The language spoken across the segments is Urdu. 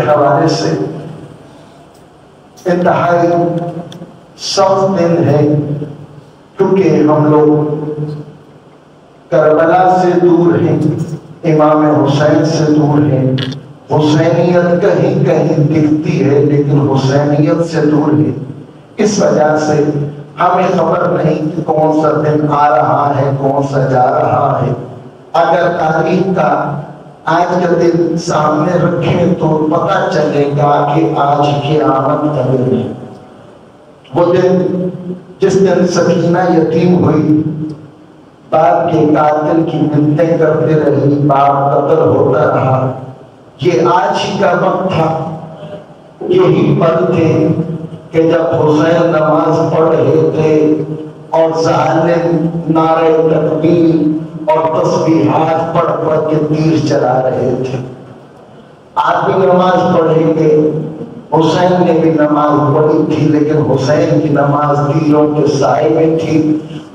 کے حوالے سے انتہائی سخت دن ہے، کیونکہ ہم لوگ کربلا سے دور ہیں، امام حسین سے دور ہیں۔ حسینیت کہیں کہیں دکھتی ہے لیکن حسینیت سے دور ہے۔ اس وجہ سے ہمیں خبر نہیں کہ کون سا دن آ رہا ہے، کون سا جا رہا ہے۔ اگر تاریخ کا آج کا دن سامنے رکھیں تو پتہ چلے گا کہ آج قیامت کا دن ہے۔ وہ دن جس دن سکینہ یتیم ہوئی، باپ کے قاتل کی منتیں کرتے رہی، باپ قتل ہوتا رہا، یہ آج ہی کا وقت تھا۔ یہی پل تھے کہ جب حسین نماز پڑھ رہے تھے اور ظالم نعرے تکبیر اور تسبیحات پڑھ پڑھ کے تیر چلا رہے تھے۔ آپ بھی نماز پڑھیں گے، حسین نے بھی نماز پڑھی تھی، لیکن حسین کی نماز تیروں کے سائے میں تھی۔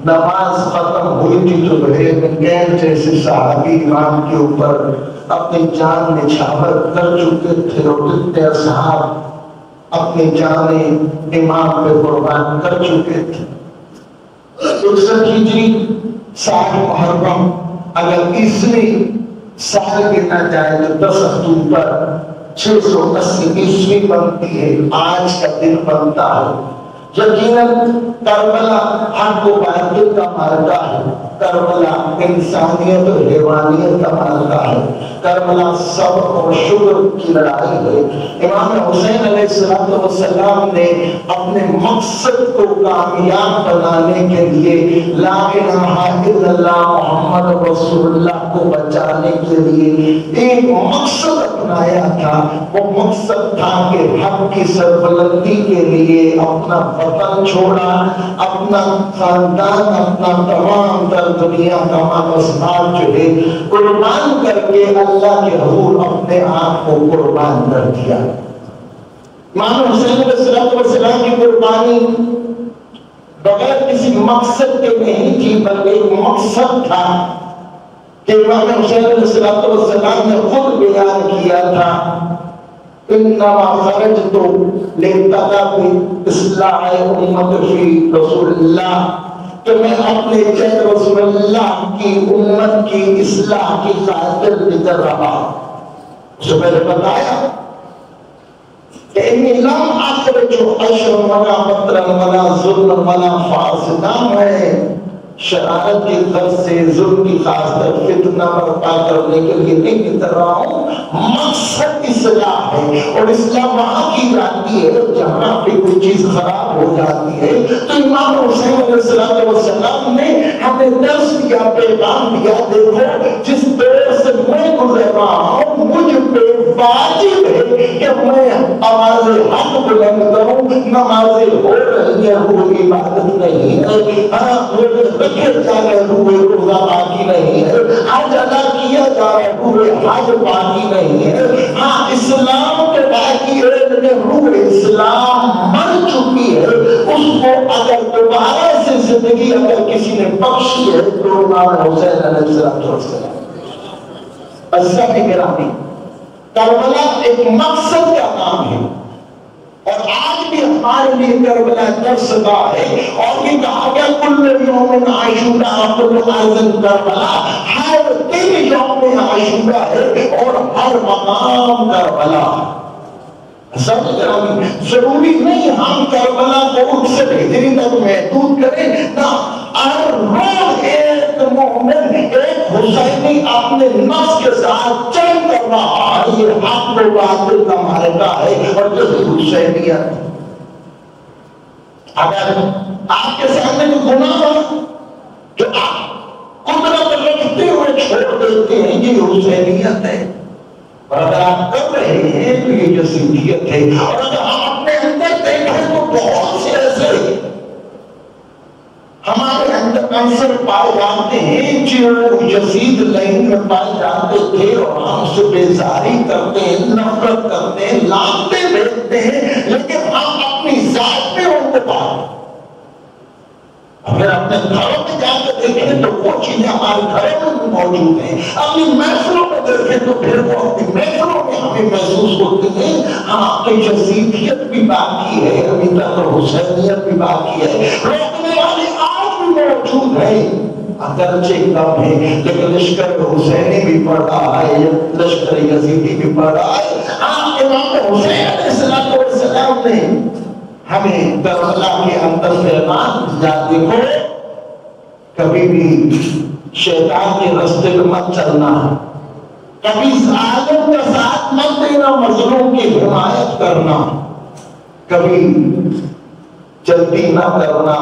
نماز ختم ہوئی تھی تو زبیر جیسے صحابی امام کے اوپر اپنی جان نچھاور کر چکے تھے، اور کتنے اصحاب اپنی جانیں امام پہ قربان کر چکے تھے۔ 61 ہجری سال محرم اگر عیسوی سال گنا جائے تو 10 اکتوبر 680 عیسوی بنتی ہے، آج کا دن بنتا ہے۔ یقیناً کربلا حق و باطل کا معرکہ ہے، کربلا انسانیت اور حیوانیت کا معرکہ ہے، کربلا صبر اور شکر کی لڑائی ہے۔ امام حسین علیہ السلام نے اپنے مقصد کو کامیاب بنانے کے لیے لا الہ الا اللہ محمد رسول اللہ کو بچانے کے لیے ایک مقصد اپنایا تھا۔ وہ مقصد تھا کہ حق کی سربلندی کے لیے اپنا وطن چھوڑا، اپنا خاندان، اپنا تمام تر دنیا کا مال اسباب جو ہے قربان کر کے اللہ کے حضور اپنے آپ کو قربان کر دیا۔ امام حسین علیہ السلام کی قربانی بغیر کسی مقصد کے نہیں تھی، بلکہ ایک مقصد تھا کہ امام حسین علیہ السلام نے خود بیان کیا تھا، انما خرجت لطلب اصلاح امت فی رسول اللہ، کہ میں اپنے چہر رسول اللہ کی امت کی اصلاح کی خاطر نکل رہا۔ اس سے پہلے بتایا کہ انی لم اخرج عشرا ولا مطرا ولا ظلم ولا فاسدا، میں شرارت کی غرض سے ظلم کی خاطر فتنہ برپا کرنے کے لیے نہیں نکل رہا ہوں، مقصد اصلاح ہے۔ اور اصلاح وہاں کی جاتی ہے جہاں پہ کوئی چیز خراب ہو جاتی ہے۔ تو امام حسین علیہ السلام نے ہمیں درس دیا، پیغام دیا، دیکھو جس دور سے میں گزر رہا ہوں مجھ پہ واجب ہے کہ میں آواز حق بلند کروں۔ نمازیں ہو رہی ہیں، وہ عبادت نہیں ہے، رکھے جا رہے ہوئے روزہ باقی نہیں ہے، حج ادا کیا جا رہے ہوئے حج باقی نہیں ہے۔ ہاں اسلام کے باقی ہے، روح اسلام مر چکی ہے، اس کو اگر دوبارہ سے زندگی اگر کسی نے بخشی ہے تو امام حسین علیہ السلام۔ عزیزان گرامی، کربلا ایک مقصد کا نام ہے، اور آج بھی ہمارے لیے کربلا درس گاہ ہے۔ اور یہ کہا گیا کل یوم عاشورا کل ارض کربلا، ہر دن یوم عاشورا ہے اور ہر مقام کربلا۔ سب گرامی، ضروری نہیں ہم کربلا کو ان سے ہجری تک محدود کریں، نہ ہر روز ایک مومن ایک حسینی اپنے نفس کے ساتھ جنگ کر رہا ہے۔ یہ حق و باطل کا معرکہ ہے اور یہی حسینیت۔ اگر آپ کے سامنے کوئی گناہ ہو جو آپ قدرت رکھتے ہوئے چھوڑ دیتے ہیں، یہ حسینیت ہے۔ اور اگر آپ کر رہے ہیں تو یہ یزیدیت ہے۔ اور اگر ہم اپنے اندر دیکھیں تو بہت سے ایسے ہمارے اندر عنصر پائے جاتے ہیں جو یزید لائن میں پائے جاتے تھے، اور ہم سے بیزاری کرتے ہیں، نفرت کرتے ہیں، لانتے بھیجتے ہیں، لیکن ہم اپنی ذات میں ان کو پاتے۔ اگر اپنے گھروں میں جا کے دیکھیں تو وہ چیزیں ہمارے گھروں میں موجود ہیں، اپنی محفلوں میں دیکھیں تو پھر وہ اپنی محفلوں میں ہمیں محسوس ہوتی ہیں تو یزیدیت بھی باقی ہے، ابھی تک حسینیت بھی باقی ہے، روکنے والے آج بھی موجود ہیں، اگرچہ کم ہے، لیکن لشکر حسینی بھی پڑھ رہا ہے، لشکر یزیدی بھی پڑھ رہا ہے۔ ہاں، امام حسین علیہ السلام نے ہمیں کربلا کے اندر پیغام دیا، دیکھو کبھی بھی شیطان کے راستے پہ مت چلنا، کبھی ظالم کا ساتھ مت دینا، مظلوم کی حمایت کرنا، کبھی جلدی نہ کرنا،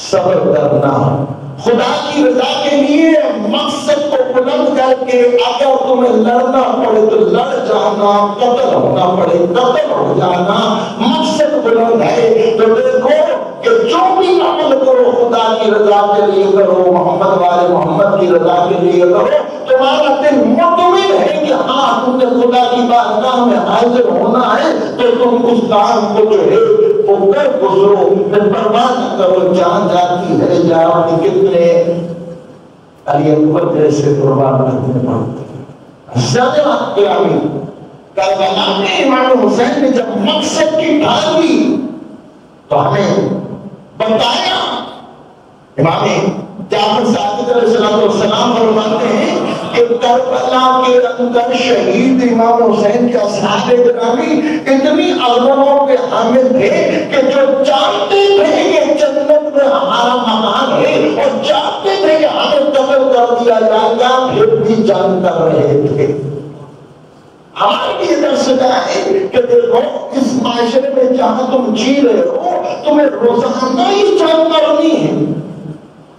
صبر کرنا، خدا کی رضا کے لیے مقصد کو بلند کر کے اگر تمہیں لڑنا پڑے تو لڑ جانا، قتل ہونا پڑے قتل ہو جانا، مقصد بلند ہے تو دیکھو کہ جو بھی عمل کرو خدا کی رضا کے لیے کرو، محمد والے محمد کی رضا کے لیے کرو، تمہارا دل مطمئن ہے کہ ہاں تم نے خدا کی بارگاہ میں حاضر ہونا ہے، تو تم اس کام کو جو ہے وہ کر گزرو، پھر پرواہ نہ کرو، جان جاتی ہے جاؤ، کتنے علی اکبر جیسے قربان کرنے پڑتے ہیں۔ زیادہ کلامی کربلا میں امام حسین نے جب مقصد کی ڈھال دی تو ہمیں بتایا، امام جعفر صادق علیہ السلام فرماتے ہیں کہ کربلا کے اندر شہید امام حسین کے اصحاب گرامی اتنی عظمتوں کے حامل تھے کہ جو جانتے تھے کہ جنت میں ہمارا مکان ہے اور جانتے تھے کہ ہمیں قتل کر دیا جائے گا، پھر بھی جنگ کر رہے تھے۔ ہمارے لیے درس ہے کہ دیکھو اس معاشرے میں جہاں تم جی رہے ہو، تمہیں روزانہ ہی جنگ کرنی ہے،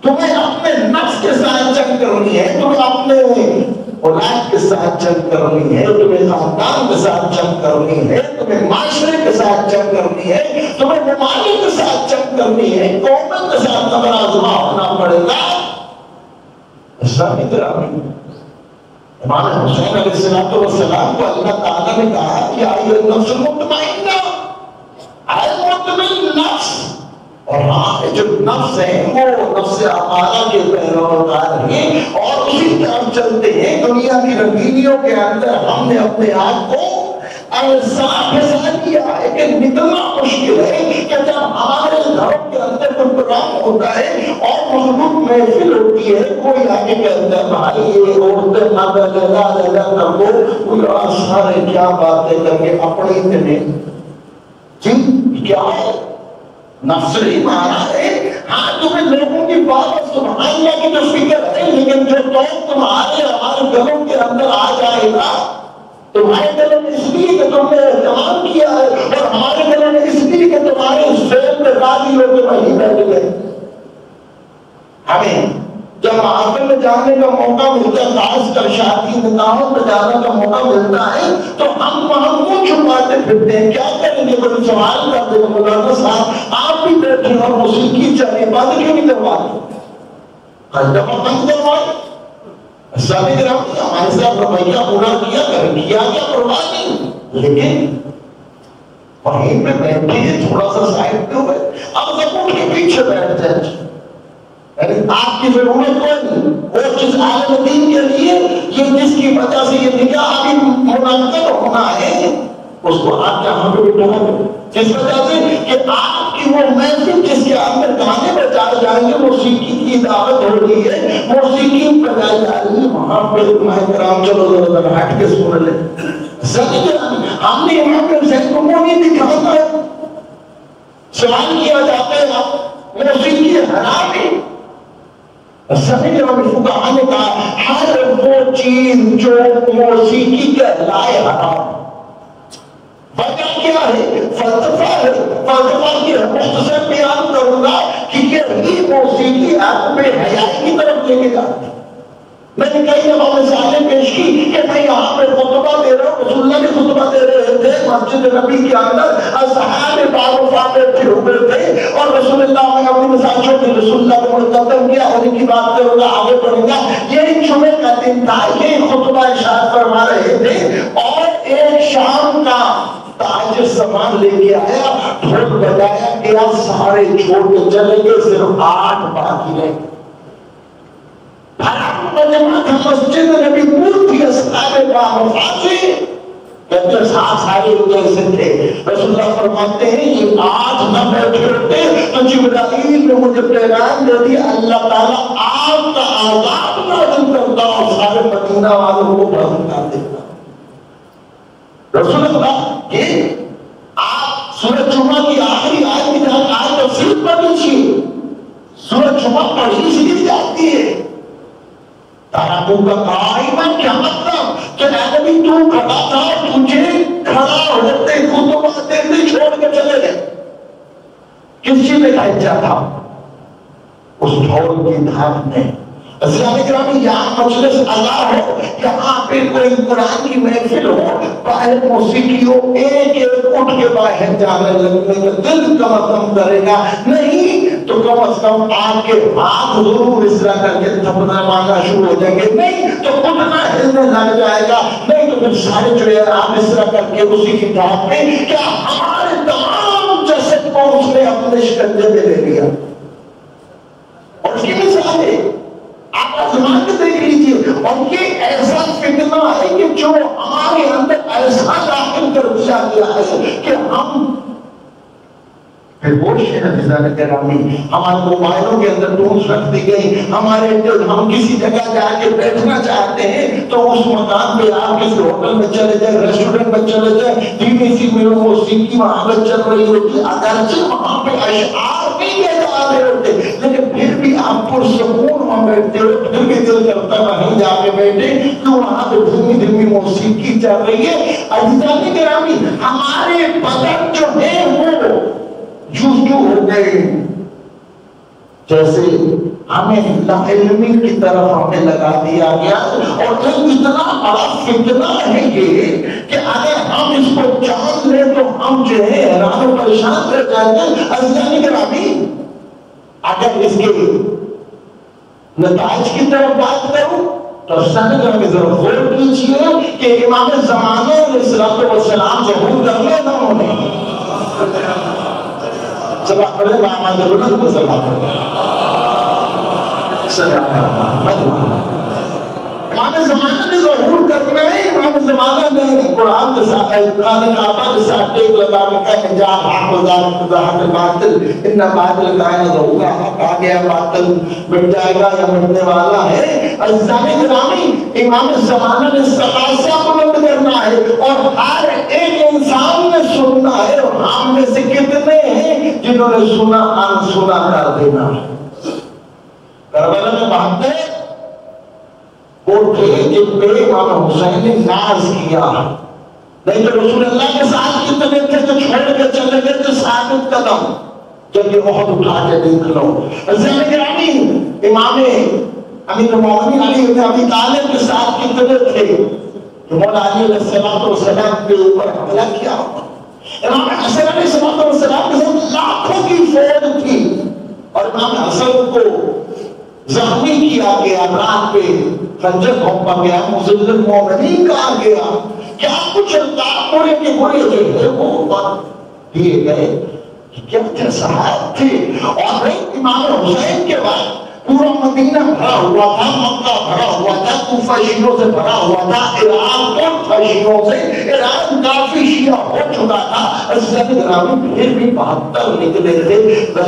تمہیں اپنے نفس کے ساتھ جنگ کرنی ہے، تمہیں اپنے اولاد کے ساتھ جنگ کرنی ہے، تمہیں خاندان کے ساتھ جنگ کرنی ہے، تمہیں معاشرے کے ساتھ جنگ کرنی ہے، تمہیں ممالک کے ساتھ جنگ کرنی ہے، قومت کے ساتھ نظر آزما ہونا پڑے گا۔ اسلامی گرامی امام حسین علیہ السلام کو اللہ تعالیٰ نے کہا کہ آئیے نفس مطمئنہ، آئے مطمئن نفس، اور ہاں جو نفس ہے وہ نفس امارہ کے پیروکار ہیں اور اسی طرف چلتے ہیں۔ دنیا کی رنگینیوں کے اندر ہم نے اپنے آپ کو الزام پھنسا دیا ہے کہ نکلنا مشکل ہے کہ جب ہمارے گھروں کے اندر کوئی پروگرام ہوتا ہے اور مضبوط محفل ہوتی ہے، کوئی آگے کہتا ہے بھائی یہ عورتیں نہ لگا کر دو، کوئی سارے کیا باتیں کر کے اپنے اتنے جی کیا ہے نفسری مانا ہے۔ ہاں تمہیں لوگوں کی بات سبحان اللہ کی جو فکر ہے، لیکن جو توق تمہارے ہمارے گھروں کے اندر آ جائے گا، تمہارے گھروں میں اس لیے کہ تم نے اہتمام کیا ہے اور ہمارے گھروں میں اس لیے کہ تمہارے اس فیل میں راضی ہو کے وہیں بیٹھ گئے۔ ہمیں جب محافل میں جانے کا موقع ملتا ہے، خاص کر شادی نکاحوں میں جانے کا موقع ملتا ہے، تو ہم وہاں منہ چھپاتے پھرتے ہیں، کیا کریں گے؟ کوئی سوال کر دے مولانا صاحب آپ بھی بیٹھے اور موسیقی چلے، بند کیوں نہیں کرواتے؟ ہر دفعہ بند کروائے۔ اسلامی گرامی ہمارے ساتھ رویہ پورا کیا کیا پرواہ نہیں، لیکن وہیں پہ بیٹھے تھوڑا سا سائڈ پہ ہوئے، اب سب کے پیچھے بیٹھ جائے، آپ کی ضرورت کوئی نہیں، وہ جس عالم دین کے لیے یہ جس کی وجہ سے یہ نکاح ابھی منعقد ہونا ہے اس کو آپ جہاں پہ بٹھا دو، جس وجہ سے کہ آپ کی وہ محفل جس کے اندر گانے بجائے جائیں گے، موسیقی کی دعوت ہو رہی ہے، موسیقی بجائے جا رہی ہے، وہاں پہ محترام چلو ذرا ہٹ کے سن لیں۔ ہم نے امام حسین کو منہ نہیں دکھانا ہے، سوال کیا جاتا ہے آپ موسیقی حرام ہے، سبھی فقہا نے کہا ہر وہ چیز جو موسیقی کہلائے حرام، وجہ کیا ہے؟ فلسفہ ہے، فلسفہ کی مختصر بیان کروں گا کہ یہ موسیقی آپ میں حیائی کی طرف لے کے جاتی ہے۔ میں نے کئی دفعہ مثالیں پیش کی کہ میں یہاں پہ خطبہ دے رہا ہوں، رسول اللہ بھی خطبہ دے رہے تھے مسجد نبی کے اندر، اصحاب باب فاطر پھر ہوئے تھے اور رسول اللہ نے اپنی مثال چھوڑی، رسول اللہ کو مقدم کیا اور ان کی بات کروں گا، آگے بڑھوں گا۔ یہ جمعے کا دن تھا، یہ خطبہ ارشاد فرما رہے تھے اور ایک شام کا تاجر سامان لے کے آیا، ڈھول بجایا گیا، سارے چھوڑ کے چلے گئے، صرف 8 باقی رہے۔ مسجد نبی پور تھی اصحاب باب فاطر، کہتے ہیں 7 سارے لوگ ایسے تھے. رسول اللہ فرماتے ہیں یہ 8 نہ بیٹھے ہوتے تو جبرائیل نے مجھے پیغام دے دیا اللہ تعالیٰ آگ کا عذاب نازل کرتا اور سارے مدینہ والوں کو بند کر دیتا. رسول اللہ یہ آپ سورۃ جمعہ کی آخری آیت کی جہاں آیت تفسیر پڑھی تھی. سورۃ جمعہ پڑھی اس لیے جاتی ہے تاراکوں کا قائمہ. کیا مطلب کہ اے نبی تو کھڑا تھا تجھے کھڑا ہوتے خطبہ دیتے چھوڑ کے چلے گئے. کس چیز میں کھینچا تھا؟ اس ڈھول کی دھاک میں. اسلامی گرامی یہاں مجلس اللہ ہو, یہاں پہ کوئی قرآن کی محفل ہو, باہر موسیقی ہو, ایک ایک اٹھ کے باہر جانے لگنے کا دل کم از کم کرے گا نہیں تو کم از کم آپ کے ہاتھ ضرور اس طرح کر کے تھپنا مانگنا شروع ہو جائیں گے. نہیں تو اٹھنا ہلنے لگ جائے گا. نہیں تو پھر سارے جو ہے آپ اس طرح کر کے اسی کی دھاک میں کیا ہمارے تمام جسد کو اس نے اپنے شکنجے میں لے لیا. اور اس کی مثال ہے آپ آزمان کے دیکھ لیجئے. اور یہ ایسا فتنہ ہے کہ جو ہمارے اندر ایسا داخل کر دیا گیا ہے کہ ہم پھر ہوش ہے نفیزان گرامی, ہمارے موبائلوں کے اندر ٹونز رکھ دی گئی. ہمارے ہم کسی جگہ جا کے بیٹھنا چاہتے ہیں تو اس مقام پہ آپ کسی ہوٹل میں چلے جائیں, ریسٹورنٹ میں چلے جائیں, دھیمی سی موسیقی وہاں پہ چل رہی ہوتی, اگرچہ وہاں پہ اشعار بھی جا رہے ہوتے لیکن پھر بھی آپ پرسکون وہاں بیٹھتے ہو. پھر بھی دل کرتا وہیں جا کے بیٹھے تو وہاں پہ دھیمی دھیمی موسیقی چل رہی ہے. عزیزان گرامی ہمارے بدن جو ہے وہ جوجو ہو گئے جیسے ہمیں لاعلمی کی طرف ہمیں لگا دیا گیا. اور اتنا بڑا فتنہ ہے یہ کہ اگر ہم اس کو جان لیں تو ہم جو ہے حیران و پریشان رہ جائیں گے. عزیزان گرامی اگر اس کے نتائج کی طرف بات کروں تو سنگھ میں ضرور غور کیجئے کہ امام زمانہ علیہ السلام ظہور کر لے نہ ہونے سبق پڑھے محمد رسول کو سلام امام زمانہ نے ظہور کرنا ہے. امام زمانہ نے قرآن کے ساتھ قرآن کعبہ کے ساتھ ایک لگانے کا نجات حق و ذات باطل ان باطل کائن ظہورا حق آ گیا باطل مٹ جائے گا یا مٹنے والا ہے. عزیزان گرامی امام زمانہ نے ثلاثہ بلند کرنا ہے اور ہر ایک انسان نے سننا ہے. اور ہم میں سے کتنے ہیں جنہوں نے سنا انسنا کر دینا. کربلا میں بات ہے وہ تھے جن پہ امام حسین نے ناز کیا. نہیں تو رسول اللہ کے ساتھ کتنے تھے جو چھوڑ کے چلے گئے تھے ثابت قدم. جب یہ احد اٹھا کے دیکھ لو. عزیزان گرامی امام امیر المومنین علی بن ابی طالب کے ساتھ کتنے تھے جو مولا علی علیہ السلام کے اوپر حملہ کیا. امام حسن علیہ السلام کے ساتھ لاکھوں کی فوج تھی اور امام حسن کو زخمی کیا گیا, رات پہ خنجر گھونپا گیا, مزل المومنین کہا گیا. کیا کچھ پورے کے پورے جو ہے وہ دیے گئے کیا تھے صحابہ تھے. اور امام حسین کے بعد پورا مدینہ بھرا ہوا تھا, مکہ بھرا ہوا تھا, کوفہ شیعوں سے بھرا ہوا تھا, ایران کوفہ شیعوں سے, ایران کافی شیعہ ہو چکا تھا. عزیزان گرامی پھر بھی 72 نکلے تھے.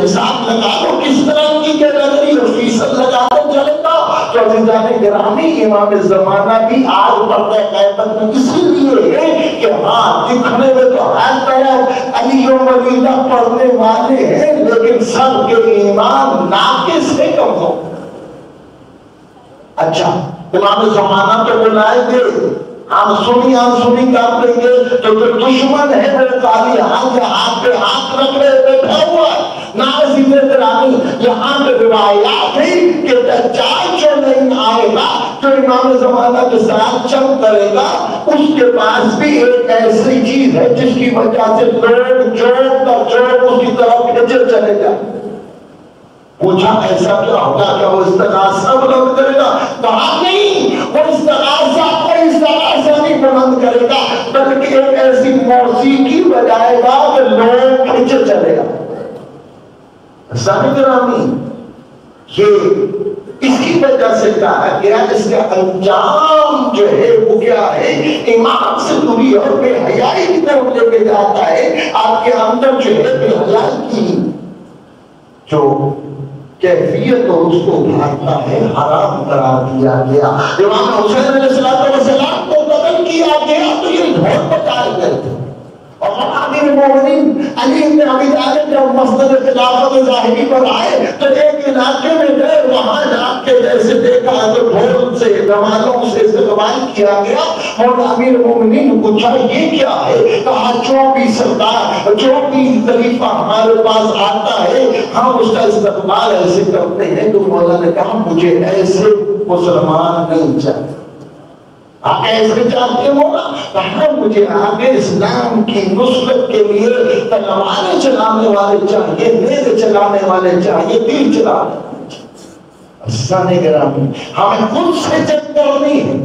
حساب لگا لو کس طرح کی کیٹیگری اور فیصد لگا دو چلے گا. تو عزیزان گرامی امام زمانہ بھی آج پردہ قیامت میں اسی لیے ہے کہ ہاں دکھنے میں تو ہر طرف علی و ولیلہ پڑھنے والے ہیں لیکن سب کے ایمان ناقص ہے کم ہو. اچھا امام زمانہ تو بلائے گے, ہم سنی کر لیں گے تو پھر دشمن ہے میرے خالی ہاتھ پہ ہاتھ رکھ رہے بیٹھا ہوا ہے. ناظرین گرامی یہاں پہ روایات ہے کہ دجال جو نہیں آئے گا جو امام زمانہ کے ساتھ چل کرے گا اس کے پاس بھی ایک ایسی چیز ہے جس کی وجہ سے لوگ چوک اس کی طرف کھچے چلے جائیں. پوچھا ایسا کیا ہوگا, کیا وہ استغاثہ بلند کرے گا؟ کہا نہیں, وہ استغاثہ نہیں بلند کرے گا بلکہ ایک ایسی موسیقی بجائے گا کہ لوگ کھچے چلے گا. سامنے گرامی یہ اسی وجہ سے کہا گیا اس کا انجام جو ہے وہ کیا ہے؟ ایمان سے دوری اور بے حیائی کی طرف لے کے جاتا ہے. آپ کے اندر جو ہے بے حیائی کی جو کیفیت اور اس کو ابھارتا ہے حرام قرار دیا گیا. امام حسین علیہ السلام کو قتل کیا گیا تو یہ بہت بچائے گئے تھے. اور امیر المومنین علی بن ابی طالب جب مسجد خلافت ظاہری پر آئے تو ایک علاقے میں گئے, وہاں جا کے جیسے دیکھا تو ڈھول سے روانوں سے استقبال کیا گیا. اور امیر المومنین نے پوچھا یہ کیا ہے؟ کہا جو بھی سردار جو بھی خلیفہ ہمارے پاس آتا ہے ہم اس کا استقبال ایسے کرتے ہیں. تو مولا نے کہا مجھے ایسے مسلمان نہیں چاہتے. آپ ایسے چاہتے ہو نا, کہاں مجھے آگے اسلام کی نصرت کے لیے تلواریں چلانے والے چاہیے, نیزے چلانے والے چاہیے, تیر چلانے والے چاہیے. سانے گرامی ہمیں خود سے جنگ کرنی ہے.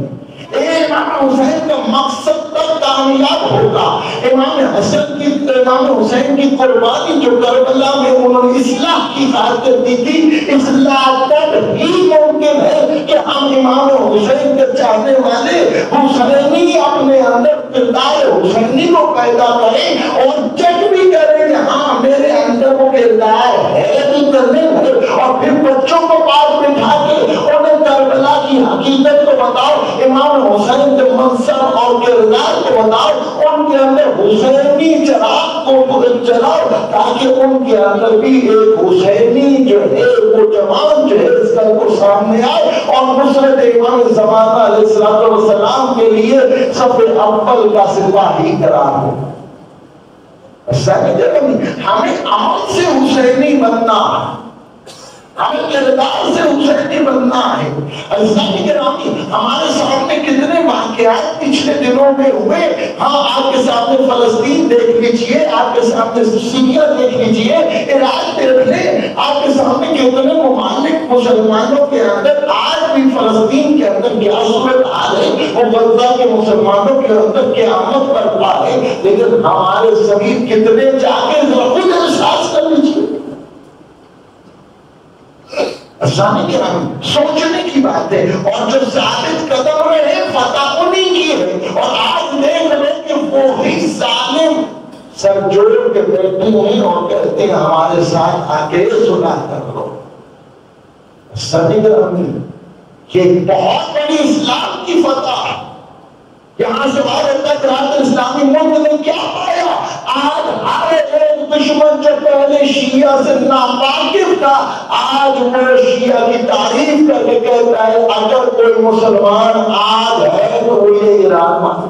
امام حسین کا مقصد تک کامیاب ہوگا. امام حسین کی قربانی جو کربلا میں انہوں نے اصلاح کی خاطر دی تھی, اصلاح تک ہی ممکن ہے کہ ہم امام حسین کے چاہنے والے حسینی اپنے اندر کردار حسینی کو پیدا کریں اور چیک بھی کریں کہ ہاں میرے اندر وہ کردار ہے بھی کرنے ہے. اور پھر بچوں کو پاس بٹھا کے انہیں کربلا کی حقیقت کو بتاؤ, امام حسین کے منصب اور کردار کو بتاؤ, ان کے اندر حسینی چراغ کو جلاؤ تاکہ ان کے اندر بھی ایک حسینی جو ہے وہ جوان جو ہے اس کا کو سامنے آئے اور نصرت امام زمانہ علیہ السلام کے لیے صف اول کا سپاہی قرار ہو. ہمیں عمل سے حسینی بننا ہے, ہمیں کردار سے حسینی بننا ہے. ہمارے سامنے کتنے واقعات پچھلے دنوں میں ہوئے. ہاں آپ کے سامنے فلسطین دیکھ لیجئے, آپ کے سامنے سیریا دیکھ لیجئے, عراق دیکھ لیں, آپ کے سامنے کتنے ممالک مسلمانوں کے اندر آج بھی فلسطین کے اندر کیا صورت حال ہے, وہ غزہ کے مسلمانوں کے اندر قیامت برپا ہے. لیکن ہمارے سبھی کتنے جا کے خود احساس کر لیجئے. سوچنے کی بات ہے. اور جو ثابت قدم رہے فتح انہیں کی ہے. اور آج دیکھ رہے کہ وہی ظالم سر جوڑ کے بیٹھے ہیں اور کہتے ہیں ہمارے ساتھ آ کے صلح کر لو. یہ بہت بڑی اسلام کی فتح. یہاں سے باہر تک رات اسلامی ملک نے کیا پایا؟ آج ہر ایک دشمن جو پہلے شیعہ سے ناواقف تھا آج وہ شیعہ کی تعریف کر کے کہتا ہے اگر کوئی مسلمان آج ہے تو وہ یہ ایران مان.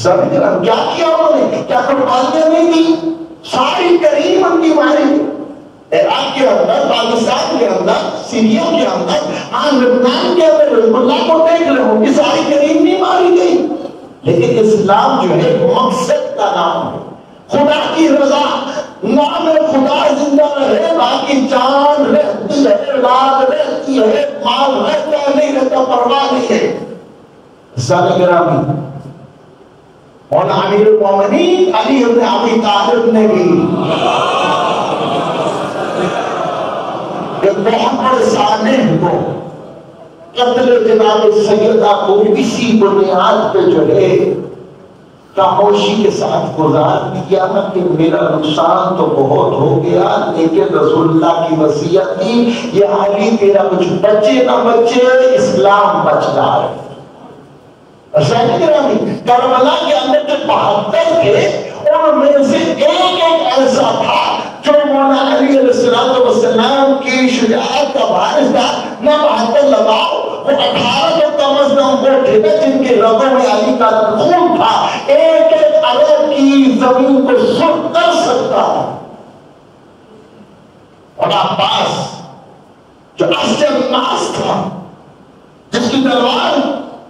سب کیا کیا انہوں نے؟ کیا قربانیاں نہیں دی؟ ساری کریم ان کی ماری. عراق کے اندر, پاکستان کے اندر, سیریا کے اندر, ہاں لبنان کے اندر حزب اللہ کو دیکھ رہے ہوں کہ ساری کریم نہیں ماری گئی. لیکن اسلام جو ہے مقصد کا نام ہے, خدا کی رضا. نام خدا زندہ رہے, باقی جان رہتی ہے, اولاد رہتی ہے, مال رہتا ہے نہیں رہتا پرواہ نہیں ہے. سارے گرامی اور امیر المومنین علی بن ابی طالب نے بھی بہت بڑے سالح کو قتل جناب سیدہ کو اسی بنیاد پہ جو ہے خاموشی کے ساتھ گزار دیا کہ میرا نقصان تو بہت ہو گیا لیکن رسول اللہ کی وصیت تھی یہ علی تیرا کچھ بچے نہ بچے اسلام بچ رہا ہے. کربلا کے اندر جو 72 تھے ان میں سے ایک ایسا تھا جو مولا علی علیہ السلام کی شجاعت کا وارث تھا. نہ 72 لگاؤ, وہ 18 تو کم از کم وہ تھے جن کے رگوں میں علی کا خون تھا. ایک عرب کی زمین کو سر کر سکتا تھا. اور عباس جو اشجع الناس تھا, جس کی تلوار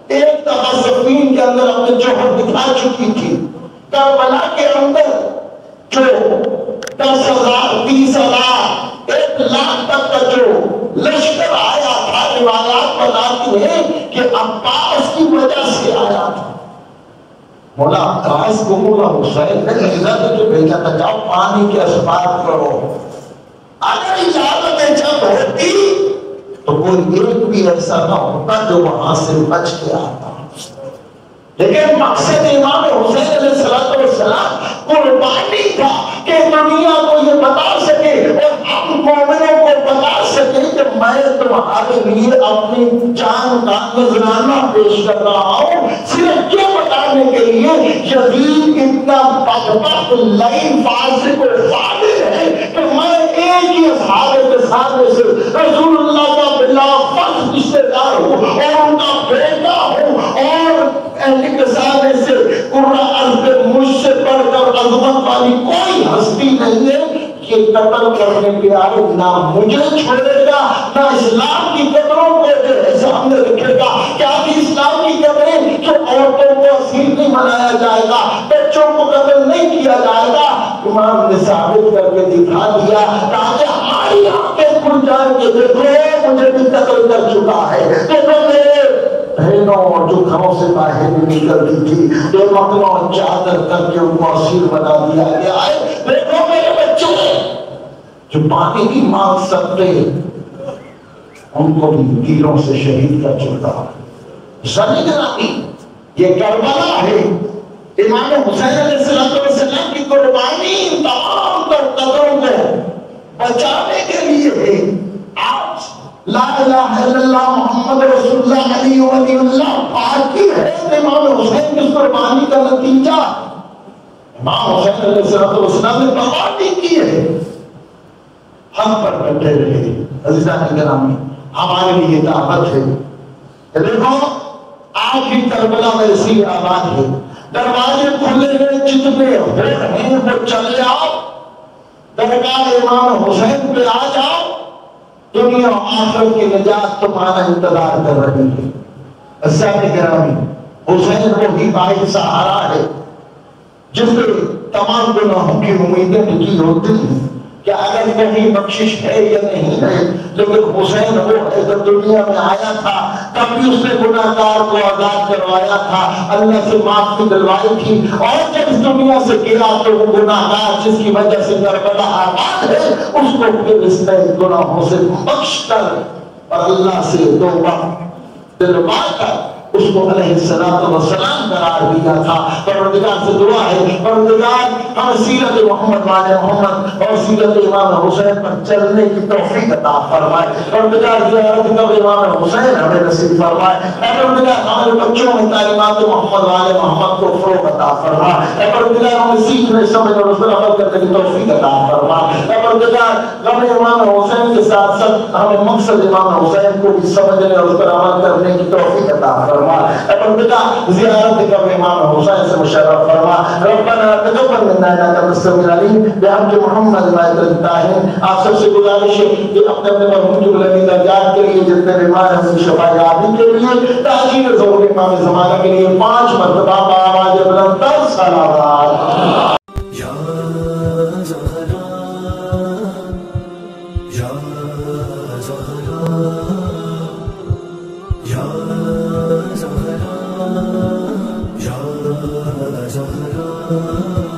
ایک دفعہ صفین کے اندر اپنے جوہر دکھا چکی تھی, کربلا کے اندر جو 10,000 30,000 1,00,000 تک کا جو لشکر آیا تھا, روایات بتاتی ہیں کہ عباس کی وجہ سے آیا تھا. مولا عباس کو مولا حسین نے اجازت جو بھیجا تھا جاؤ پانی کے اسباب کرو. اگر اجازت جب ہوتی تو کوئی ایک بھی ایسا نہ ہوتا جو وہاں سے بچ کے آتا. لیکن مقصد امام حسین علیہ السلام قربانی تھا کہ دنیا کو یہ بتا سکے اور ہم مومنوں کو بتا سکے کہ میں تمہارے لیے اپنی جان کا نذرانہ پیش کر رہا ہوں، صرف یہ بتانے کے لیے یزید اتنا بدبخت لعین فاسق و فاجر ہے کہ میں ایک ہی اصحاب کے سامنے سے رسول اللہ کا بلا فرض رشتہ دار ہوں اور ان کا بیٹا ہوں، اور اہل کے سامنے سے قرآن پہ مجھ سے پڑھ کر عظمت والی کوئی ہستی نہیں ہے. یہ قتل کرنے پہ آئے نہ مجھے چھوڑے گا نہ اسلام کی قدروں کو سامنے رکھے گا. کیا کہ اسلام کی قدریں کہ عورتوں کو اسیر نہیں بنایا جائے گا، بچوں کو قتل نہیں کیا جائے گا. امام نے ثابت کر کے دکھا دیا تاکہ ہماری آنکھیں کھل جائیں کہ دیکھو مجھے بھی قتل کر چکا ہے، دیکھو میرے بہنوں اور جو گھروں سے باہر نکلتی تھی بے مطلع چادر کر کے ان کو اسیر بنا دیا گیا ہے. دیکھو میرے بچے جو پانی نہیں مانگ سکتے ان کو بھی تیروں سے شہید کر چکا. یہ کربلا ہے. امام حسین علیہ السلام کی قربانی تمام تر قدروں کو بچانے کے لیے ہے. آج لا الہ الا اللہ محمد رسول اللہ علی ولی اللہ باقی ہے. امام حسین کی قربانی کا نتیجہ امام حسین علیہ السلام نے قربانی کی ہے. ہم پر بیٹھے رہے. عزیزان گرامی، ہمارے لیے دعوت ہے. دیکھو آج بھی کربلا میں ایسی آباد ہے، دروازے کھلے ہیں، جتنے ہو رہے ہیں وہ چلے آؤ، درگاہ امام حسین پہ آ جاؤ. دنیا و آخرت کی نجات تمہارا انتظار کر رہی ہے. عزیزان گرامی، حسین وہی واحد سہارا ہے جس نے تمام گناہوں کی امیدیں کی ہوتی ہیں کہ اگر کہیں بخشش ہے یا نہیں ہے. لیکن حسین وہ ہے جب دنیا میں آیا تھا تب بھی اس نے گناہگار کو آزاد کروایا تھا، اللہ سے معافی دلوائی تھی. اور جب اس دنیا سے گرا تو وہ گناہگار جس کی وجہ سے کربلا آباد ہے اس کو پھر اس نے گناہوں سے بخش کر اور اللہ سے توبہ دلوا کر اس کو علیہ السلام قرار دیا تھا. پروردگار سے دعا ہے پروردگار ہم سیرت محمد والے محمد اور سیرت امام حسین پر چلنے کی توفیق عطا فرمائے. پروردگار زیارت قبر امام حسین ہمیں نصیب فرمائے. پروردگار ہمارے بچوں میں تعلیمات محمد والے محمد کو فروغ عطا فرمائے. پروردگار ہمیں سیکھنے سمجھنے اور اس پر عمل کرنے کی توفیق عطا فرمائے. پروردگار غم امام حسین کے ساتھ ساتھ ہمیں مقصد امام حسین کو بھی سمجھنے اور اس پر عمل کرنے کی توفیق عطا فرمائے. پروردگار زیارت قبر امام حسین سے مشرف فرما. ربنا تقبل منا انک انت السمیع العلیم بحق محمد وعلى الطاہرین. آپ سب سے گزارش ہے کہ اپنے اپنے مرحوم کی بلندی درجات کے لیے جتنے بیمار ہیں ان کی شفا یابی کے لیے تاجیل ظہور امام زمانہ کے لیے 5 مرتبہ بآواز بلند تر صلوات. Zahra